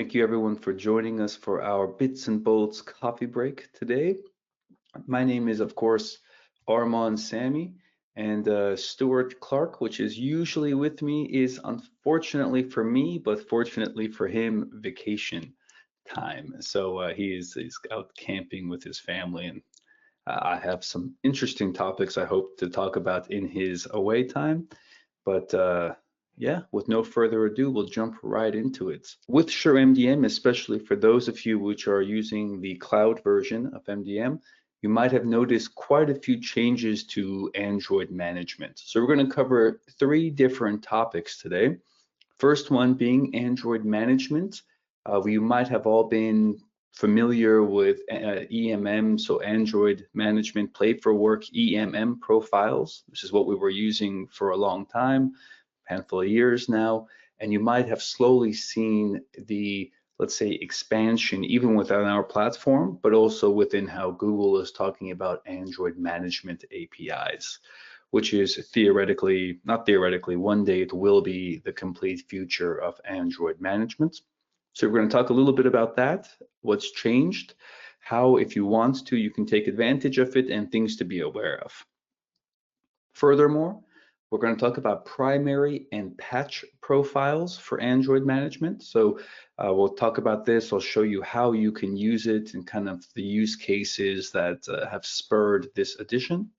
Thank you everyone for joining us for our Bits and Bolts coffee break today. My name is, of course, Armaan Sami, and Stuart Clark, which is usually with me, is unfortunately for me, but fortunately for him, vacation time. So he's out camping with his family, and I have some interesting topics I hope to talk about in his away time. But yeah, with no further ado, we'll jump right into it. With Sure MDM, especially for those of you which are using the cloud version of MDM, you might have noticed quite a few changes to Android management. So we're going to cover three different topics today. First one being Android management. We might have all been familiar with EMM, so Android Management Play for Work EMM profiles. This is what we were using for a long time, a handful of years now, and you might have slowly seen the, let's say, expansion even within our platform, but also within how Google is talking about Android management APIs, which is theoretically, not theoretically, one day it will be the complete future of Android management. So we're going to talk a little bit about that, what's changed, how, if you want to, you can take advantage of it, and things to be aware of. Furthermore, we're going to talk about primary and patch profiles for Android management. So we'll talk about this. I'll show you how you can use it and kind of the use cases that have spurred this addition.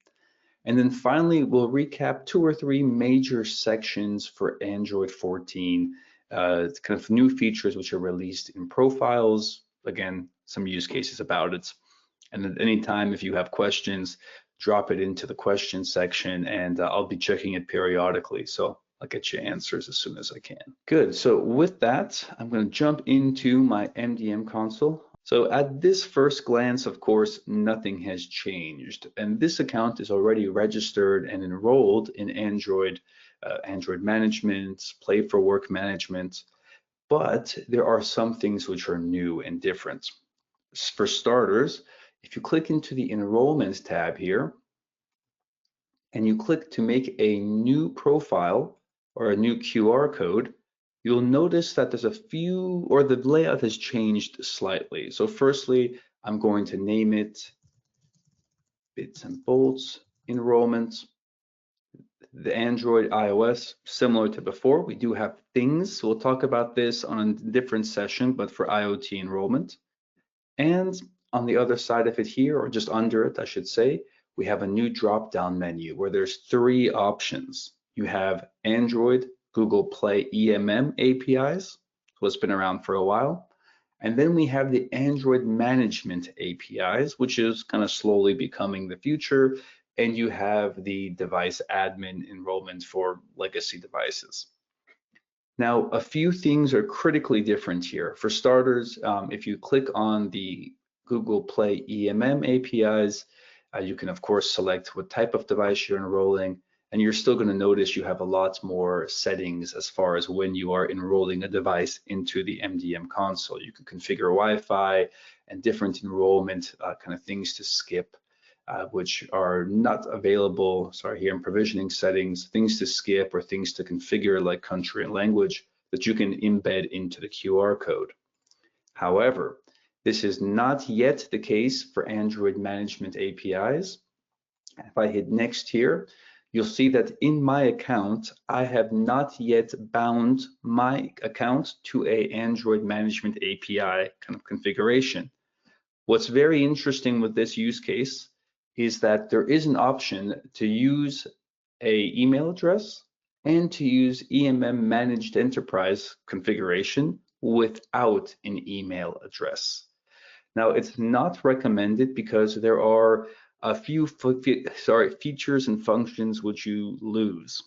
And then finally, we'll recap 2 or 3 major sections for Android 14, kind of new features which are released in profiles. Again, some use cases about it. And at any time, if you have questions, drop it into the question section, and I'll be checking it periodically. So I'll get you answers as soon as I can. Good. So with that, I'm going to jump into my MDM console. So at this first glance, of course, nothing has changed. And this account is already registered and enrolled in Android management, Play for Work management. But there are some things which are new and different. For starters, if you click into the Enrollments tab here, and you click to make a new profile or a new QR code, you'll notice that there's a few, or the layout has changed slightly. So firstly, I'm going to name it Bits and Bolts Enrollment. The Android, iOS, similar to before, we do have things. We'll talk about this on a different session, but for IoT enrollment. And on the other side of it here, or just under it, I should say, we have a new drop-down menu where there's 3 options. You have Android, Google Play EMM APIs, what's been around for a while. And then we have the Android Management APIs, which is kind of slowly becoming the future. And you have the device admin enrollment for legacy devices. Now, a few things are critically different here. For starters, if you click on the Google Play EMM APIs, you can, of course, select what type of device you're enrolling, and you're still going to notice you have a lot more settings as far as when you are enrolling a device into the MDM console. You can configure Wi-Fi and different enrollment kind of things to skip, which are not available, here in provisioning settings, things to skip or things to configure like country and language that you can embed into the QR code. However, this is not yet the case for Android management APIs. If I hit next here, you'll see that in my account, I have not yet bound my account to a Android management API kind of configuration. What's very interesting with this use case is that there is an option to use a email address and to use EMM managed enterprise configuration without an email address. Now, it's not recommended because there are a few features and functions which you lose.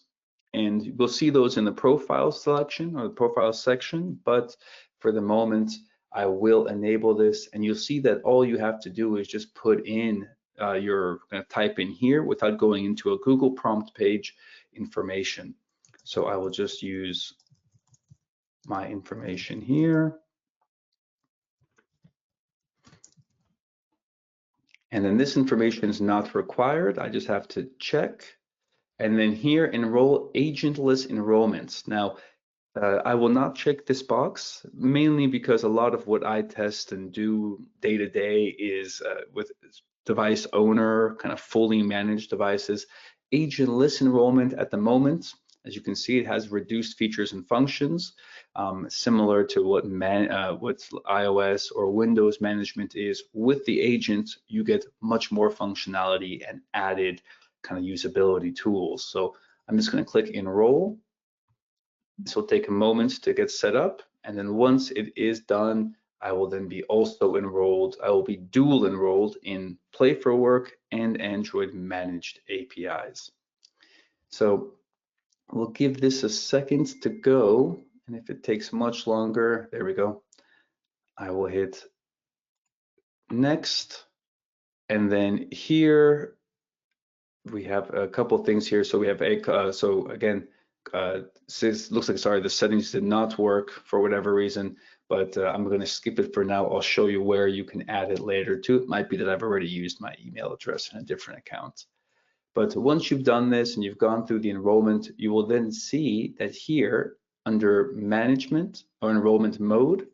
And we'll see those in the profile selection or the profile section, but for the moment, I will enable this, and you'll see that all you have to do is just put in your type in here without going into a Google prompt page information. So I will just use my information here. And then this information is not required. I just have to check. And then here, enroll agentless enrollments. Now, I will not check this box, mainly because a lot of what I test and do day to day is with device owner, kind of fully managed devices. Agentless enrollment at the moment, as you can see, it has reduced features and functions, similar to what iOS or Windows management is. With the agent, you get much more functionality and added kind of usability tools. So I'm just going to click enroll. This will take a moment to get set up, and then once it is done, I will then be also enrolled. I will be dual enrolled in Play for Work and Android managed APIs. So we'll give this a second to go, and if it takes much longer, there we go. I will hit next, and then here we have a couple things here. So we have so again, this looks like, sorry, the settings did not work for whatever reason, but I'm going to skip it for now. I'll show you where you can add it later too. It might be that I've already used my email address in a different account. But once you've done this and you've gone through the enrollment, you will then see that here under management or enrollment mode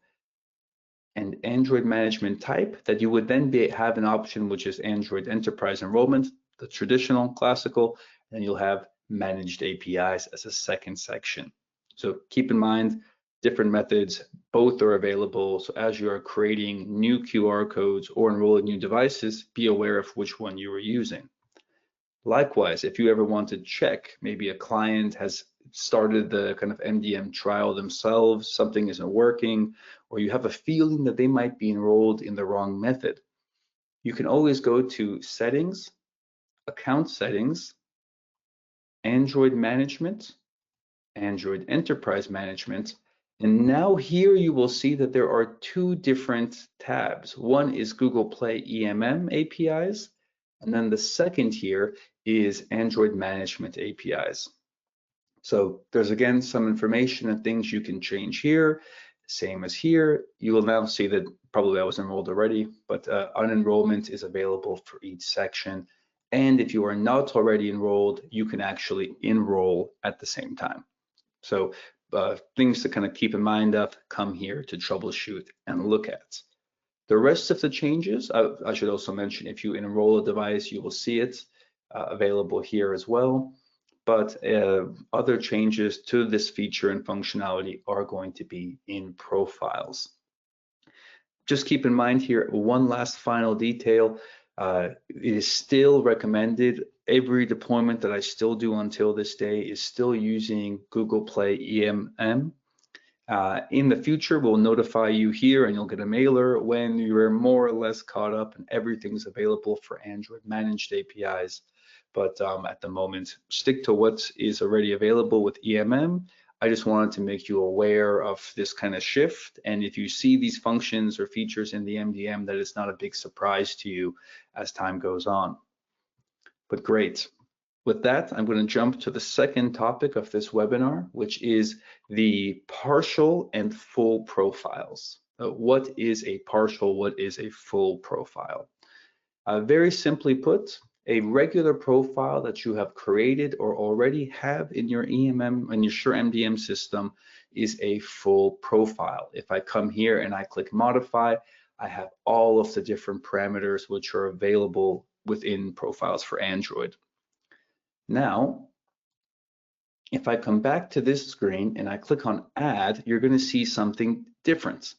and Android management type, that you would then have an option which is Android enterprise enrollment, the traditional classical, and you'll have managed APIs as a second section. So keep in mind, different methods, both are available. So as you are creating new QR codes or enrolling new devices, be aware of which one you are using. Likewise, if you ever want to check, maybe a client has started the kind of MDM trial themselves, something isn't working, or you have a feeling that they might be enrolled in the wrong method, you can always go to Settings, Account Settings, Android Management, Android Enterprise Management, and now here you will see that there are two different tabs. One is Google Play EMM APIs, and then the second here is Android Management APIs. So there's again some information and things you can change here, same as here. You will now see that probably I was enrolled already, but unenrollment is available for each section. And if you are not already enrolled, you can actually enroll at the same time. So things to kind of keep in mind of, come here to troubleshoot and look at. The rest of the changes, I should also mention, if you enroll a device, you will see it available here as well. But other changes to this feature and functionality are going to be in profiles. Just keep in mind here, one last final detail. It is still recommended. Every deployment that I still do until this day is still using Google Play EMM. In the future, we'll notify you here and you'll get a mailer when you're more or less caught up and everything's available for Android managed APIs. But at the moment, stick to what is already available with EMM. I just wanted to make you aware of this kind of shift. And if you see these functions or features in the MDM, that it's not a big surprise to you as time goes on. But great. With that, I'm going to jump to the second topic of this webinar, which is the partial and full profiles. What is a partial? What is a full profile? Very simply put, a regular profile that you have created or already have in your EMM and your Sure MDM system is a full profile. If I come here and I click modify, I have all of the different parameters which are available within profiles for Android. Now, if I come back to this screen and I click on add, you're going to see something different.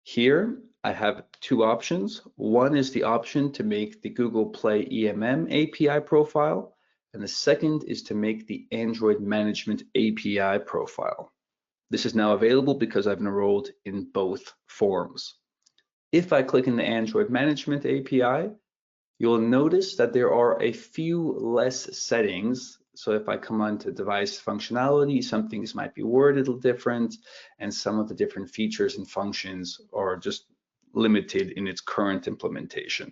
Here, I have two options. One is the option to make the Google Play EMM API profile, and the second is to make the Android Management API profile. This is now available because I've enrolled in both forms. If I click in the Android Management API, you'll notice that there are a few less settings. So if I come on to device functionality, some things might be worded a little different, and some of the different features and functions are just limited in its current implementation.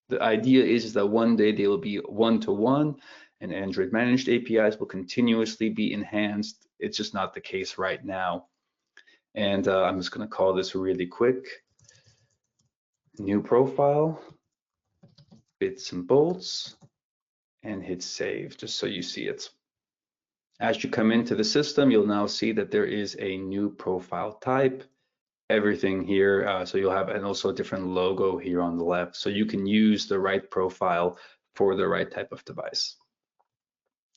The idea is that one day they will be one-to-one, and Android managed APIs will continuously be enhanced. It's just not the case right now. And I'm just going to call this really quick. New profile, bits and bolts, and hit save, just so you see it. As you come into the system, you'll now see that there is a new profile type, everything here. So you'll have, and also a different logo here on the left. So you can use the right profile for the right type of device.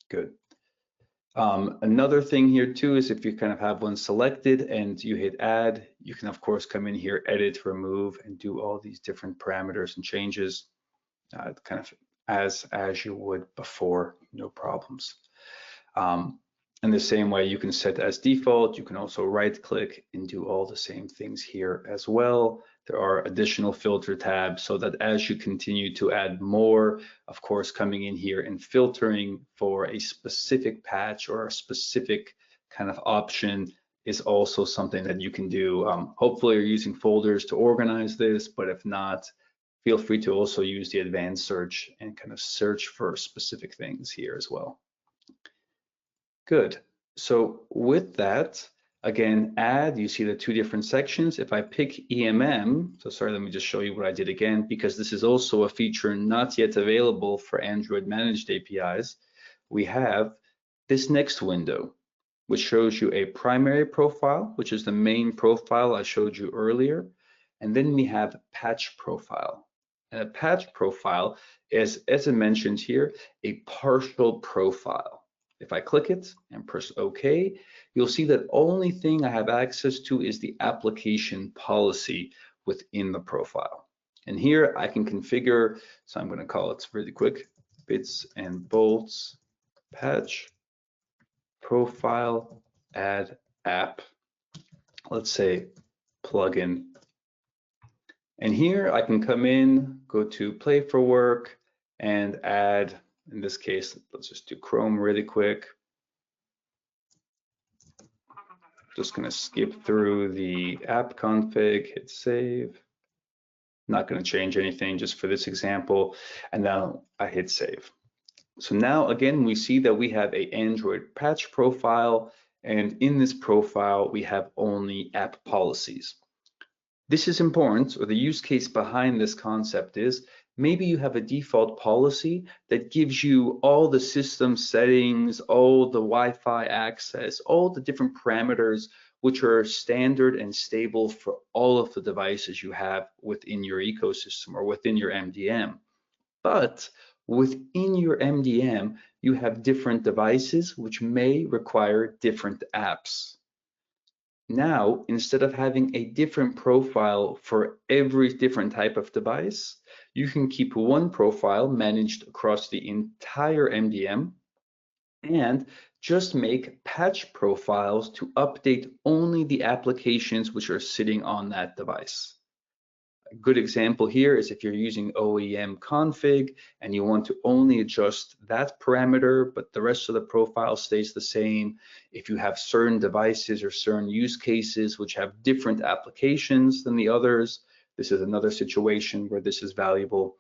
Good. Another thing here too is if you kind of have one selected and you hit add, you can of course come in here, edit, remove, and do all these different parameters and changes, kind of as you would before, no problems. In the same way, you can set as default. You can also right click and do all the same things here as well. There are additional filter tabs so that as you continue to add more, of course, coming in here and filtering for a specific patch or a specific kind of option is also something that you can do. Hopefully you're using folders to organize this, but if not, feel free to also use the advanced search and kind of search for specific things here as well. Good. So with that, again, add, you see the two different sections. If I pick EMM, so sorry, let me just show you what I did again, because this is also a feature not yet available for Android managed APIs. We have this next window, which shows you a primary profile, which is the main profile I showed you earlier. And then we have patch profile. And a patch profile is, as I mentioned here, a partial profile. If I click it and press OK, you'll see that only thing I have access to is the application policy within the profile. And here I can configure, so I'm going to call it really quick, bits and bolts patch profile add app. Let's say plugin. And here I can come in, go to play for work and add, in this case, let's just do Chrome really quick. Just going to skip through the app config, hit save. Not going to change anything just for this example. And now I hit save. So now again, we see that we have a Android patch profile, and in this profile, we have only app policies. This is important, or the use case behind this concept is maybe you have a default policy that gives you all the system settings, all the Wi-Fi access, all the different parameters which are standard and stable for all of the devices you have within your ecosystem or within your MDM. But within your MDM, you have different devices which may require different apps. Now, instead of having a different profile for every different type of device, you can keep one profile managed across the entire MDM and just make patch profiles to update only the applications which are sitting on that device. A good example here is if you're using OEM config and you want to only adjust that parameter, but the rest of the profile stays the same. If you have certain devices or certain use cases which have different applications than the others, this is another situation where this is valuable.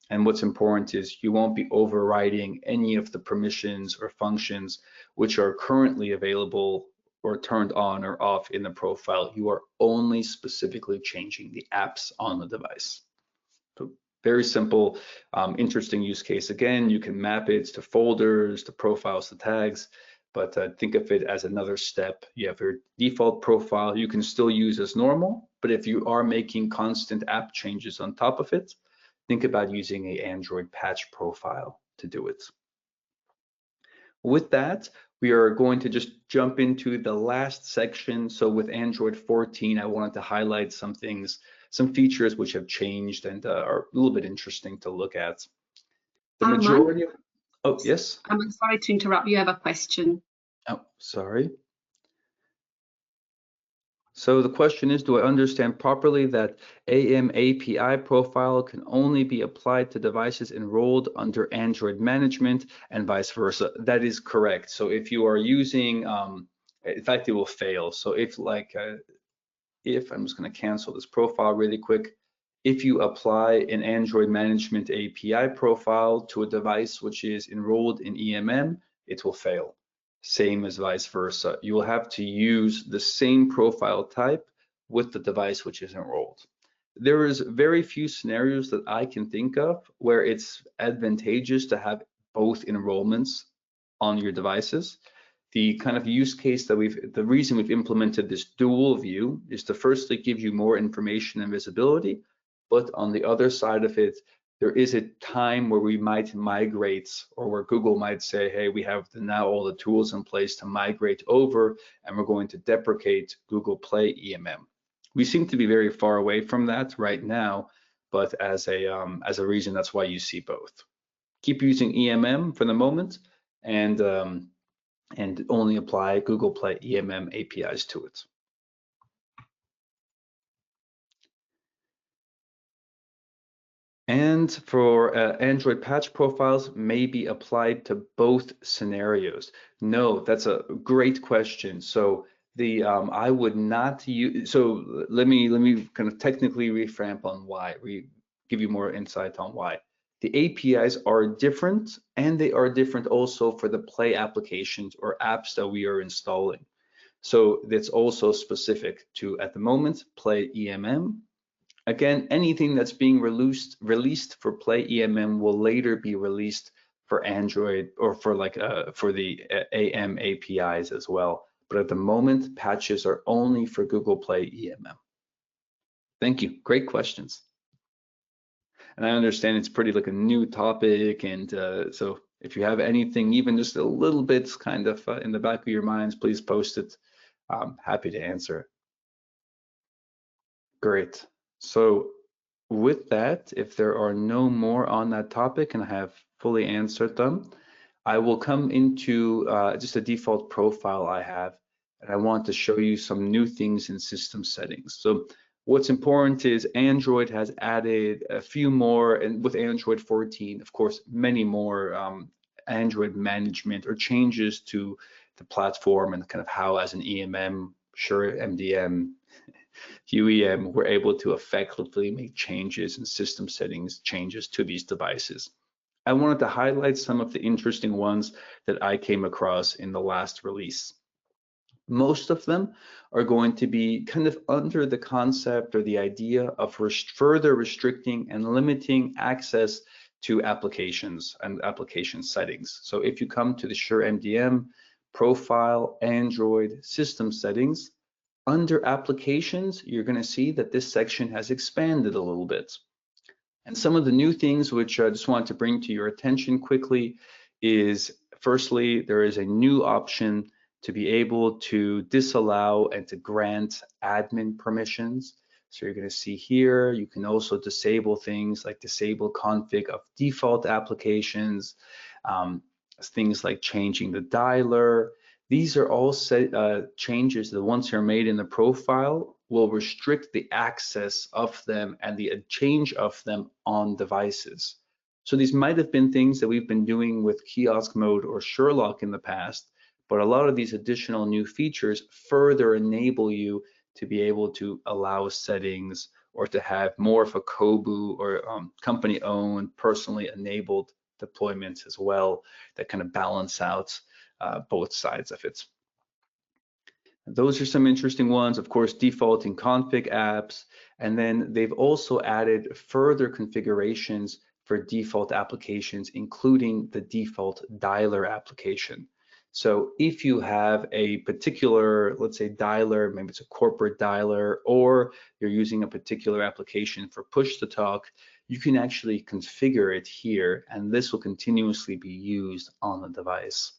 And what's important is you won't be overriding any of the permissions or functions which are currently available or turned on or off in the profile. You are only specifically changing the apps on the device. So very simple, interesting use case. Again, you can map it to folders, to profiles, to tags, but think of it as another step. You have your default profile you can still use as normal, but if you are making constant app changes on top of it, think about using an Android patch profile to do it. With that, we are going to just jump into the last section. So with Android 14, I wanted to highlight some things, some features which have changed and are a little bit interesting to look at. The majority of, oh, yes? I'm sorry to interrupt, you have a question. Oh, sorry. So the question is, do I understand properly that AMAPI profile can only be applied to devices enrolled under Android management and vice versa? That is correct. So if you are using, in fact, it will fail. So if I'm just going to cancel this profile really quick. If you apply an Android management API profile to a device which is enrolled in EMM, it will fail. Same as vice versa. You will have to use the same profile type with the device which is enrolled. There is very few scenarios that I can think of where it's advantageous to have both enrollments on your devices. The kind of use case that the reason we've implemented this dual view is to firstly give you more information and visibility, but on the other side of it, there is a time where we might migrate, or where Google might say, hey, we have now all the tools in place to migrate over, and we're going to deprecate Google Play EMM. We seem to be very far away from that right now, but as a reason, that's why you see both. Keep using EMM for the moment, and only apply Google Play EMM APIs to it. And for Android patch profiles may be applied to both scenarios. No, that's a great question. So the I would not use. So let me kind of technically reframe on why. Give you more insight on why. The APIs are different, and they are different also for the Play applications or apps that we are installing. So that's also specific to, at the moment, Play EMM. Again, anything that's being released for Play EMM will later be released for Android, or for for the AM APIs as well. But at the moment, patches are only for Google Play EMM. Thank you. Great questions. And I understand it's pretty like a new topic, and so if you have anything, even just a little bit kind of in the back of your minds, please post it. I'm happy to answer it. Great. So with that, if there are no more on that topic and I have fully answered them, I will come into just a default profile I have, and I want to show you some new things in system settings. So what's important is Android has added a few more, and with Android 14, of course, many more Android management or changes to the platform, and kind of how, as an EMM, sure, MDM, UEM, we're able to effectively make changes in system settings, changes to these devices. I wanted to highlight some of the interesting ones that I came across in the last release. Most of them are going to be kind of under the concept or the idea of further restricting and limiting access to applications and application settings. So if you come to the Sure MDM profile, Android system settings, under applications, you're going to see that this section has expanded a little bit. And some of the new things which I just want to bring to your attention quickly is, firstly, there is a new option to be able to disallow and to grant admin permissions. So you're going to see here, you can also disable things like disable config of default applications, things like changing the dialer. These are all changes that once they're made in the profile will restrict the access of them and the change of them on devices. So these might have been things that we've been doing with kiosk mode or Sherlock in the past, but a lot of these additional new features further enable you to be able to allow settings, or to have more of a COBU or company-owned, personally enabled deployments as well, that kind of balance out both sides of it. Those are some interesting ones. Of course, defaulting config apps, and then they've also added further configurations for default applications, including the default dialer application. So if you have a particular, let's say, dialer, maybe it's a corporate dialer, or you're using a particular application for push to talk, you can actually configure it here, and this will continuously be used on the device.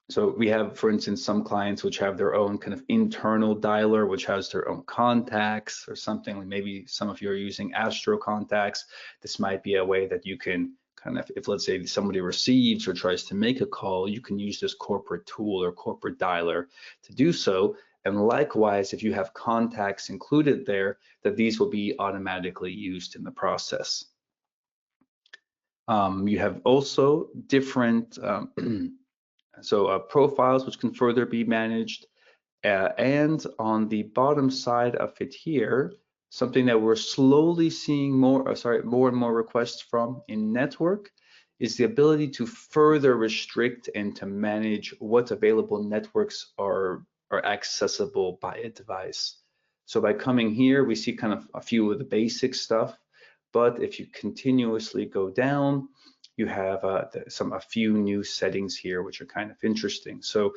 So we have, for instance, some clients which have their own kind of internal dialer, which has their own contacts or something. Like maybe some of you are using Astro contacts. This might be a way that you can kind of, if let's say somebody receives or tries to make a call, you can use this corporate tool or corporate dialer to do so. And likewise, if you have contacts included there, that these will be automatically used in the process. You have also different profiles which can further be managed, and on the bottom side of it here, something that we're slowly seeing more and more requests from in network is the ability to further restrict and to manage what available networks are accessible by a device. So by coming here, we see kind of a few of the basic stuff, but if you continuously go down, you have a few new settings here, which are kind of interesting. So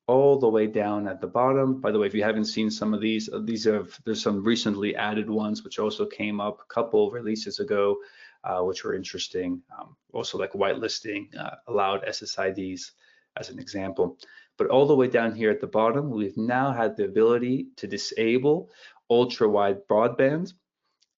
all the way down at the bottom, by the way, if you haven't seen some of these there's some recently added ones, which also came up a couple releases ago, which were interesting. Also like whitelisting, allowed SSIDs as an example. But all the way down here at the bottom, we've now had the ability to disable ultra-wide broadband.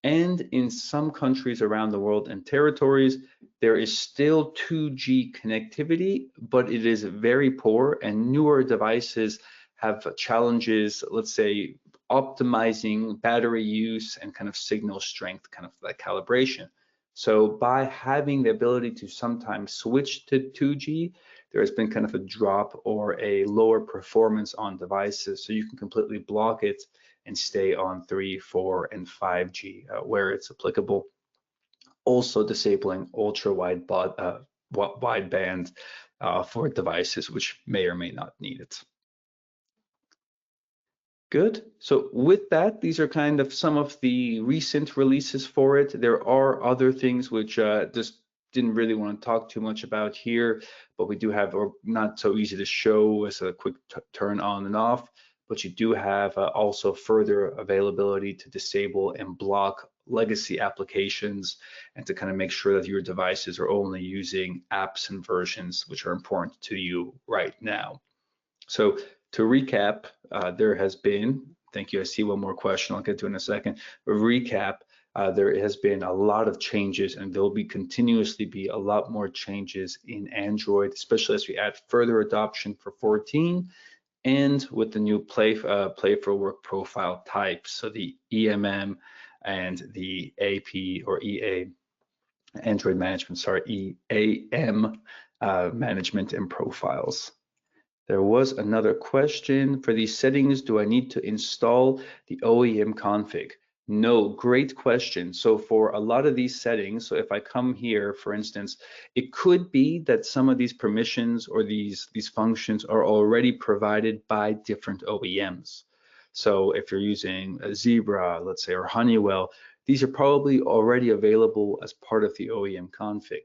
And in some countries around the world and territories, there is still 2G connectivity, but it is very poor, and newer devices have challenges, let's say, optimizing battery use and kind of signal strength, kind of like calibration. So by having the ability to sometimes switch to 2G, there has been kind of a drop or a lower performance on devices. So you can completely block it and stay on 3, 4, and 5G where it's applicable. Also disabling ultra wideband for devices which may or may not need it. Good. So with that, these are kind of some of the recent releases for it. There are other things which just didn't really want to talk too much about here, but we do have, or not so easy to show as a quick turn on and off, but you do have also further availability to disable and block legacy applications and to kind of make sure that your devices are only using apps and versions which are important to you right now. So to recap, there has been, thank you, I see one more question I'll get to in a second. A recap, there has been a lot of changes, and there'll be continuously be a lot more changes in Android, especially as we add further adoption for 14 and with the new play for work profile types, so the EMM and the AP or EA, Android management, sorry, EAM management and profiles. There was another question. For these settings, do I need to install the OEM config? No, great question. So for a lot of these settings, so if I come here, for instance, it could be that some of these permissions or these functions are already provided by different OEMs. So if you're using a Zebra, let's say, or Honeywell, these are probably already available as part of the OEM config.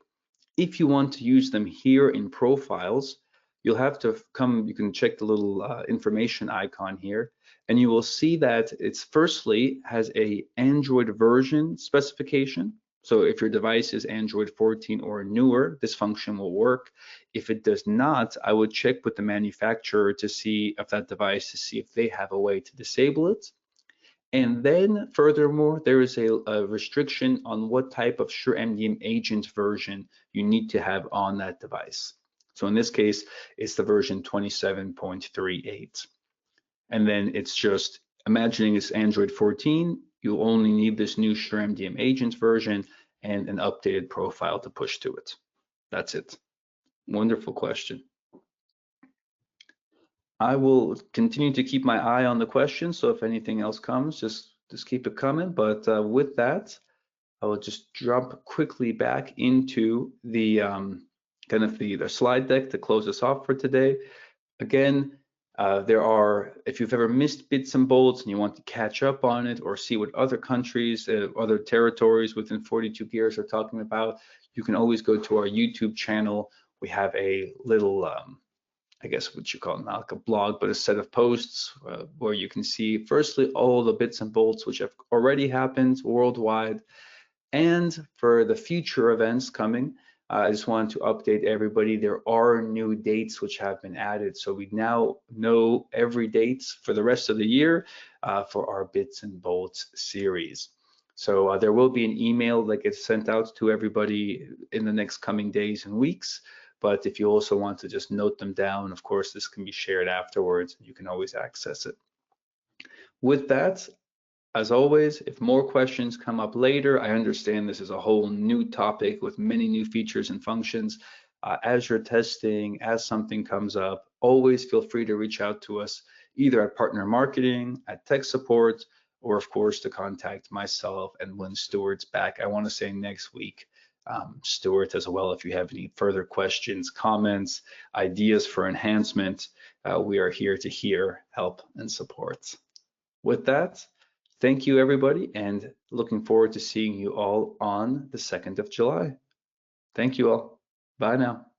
If you want to use them here in profiles, you'll have to come, you can check the little information icon here, and you will see that it's firstly has a Android version specification. So if your device is Android 14 or newer, this function will work. If it does not, I would check with the manufacturer to see if that device, to see if they have a way to disable it. And then furthermore, there is a restriction on what type of SureMDM agent version you need to have on that device. So in this case, it's the version 27.38. And then it's just imagining it's Android 14, you only need this new SureMDM agent version and an updated profile to push to it. That's it. Wonderful question. I will continue to keep my eye on the questions, so if anything else comes, just keep it coming. But with that, I will just jump quickly back into the kind of the slide deck to close us off for today. Again, if you've ever missed bits and bolts and you want to catch up on it or see what other countries, other territories within 42 Gears are talking about, you can always go to our YouTube channel. We have a little I guess what you call it, not like a blog, but a set of posts where you can see firstly all the bits and bolts which have already happened worldwide. And for the future events coming, I just wanted to update everybody. There are new dates which have been added. So we now know every date for the rest of the year for our bits and bolts series. So there will be an email that gets sent out to everybody in the next coming days and weeks. But if you also want to just note them down, of course, this can be shared afterwards. You can always access it. With that, as always, if more questions come up later, I understand this is a whole new topic with many new features and functions. As you're testing, as something comes up, always feel free to reach out to us, either at Partner Marketing, at Tech Support, or of course to contact myself and when Stuart's back. I want to say next week. Stuart as well, if you have any further questions, comments, ideas for enhancement, we are here to hear, help, and support. With that, thank you everybody, and looking forward to seeing you all on the 2nd of July. Thank you all. Bye now.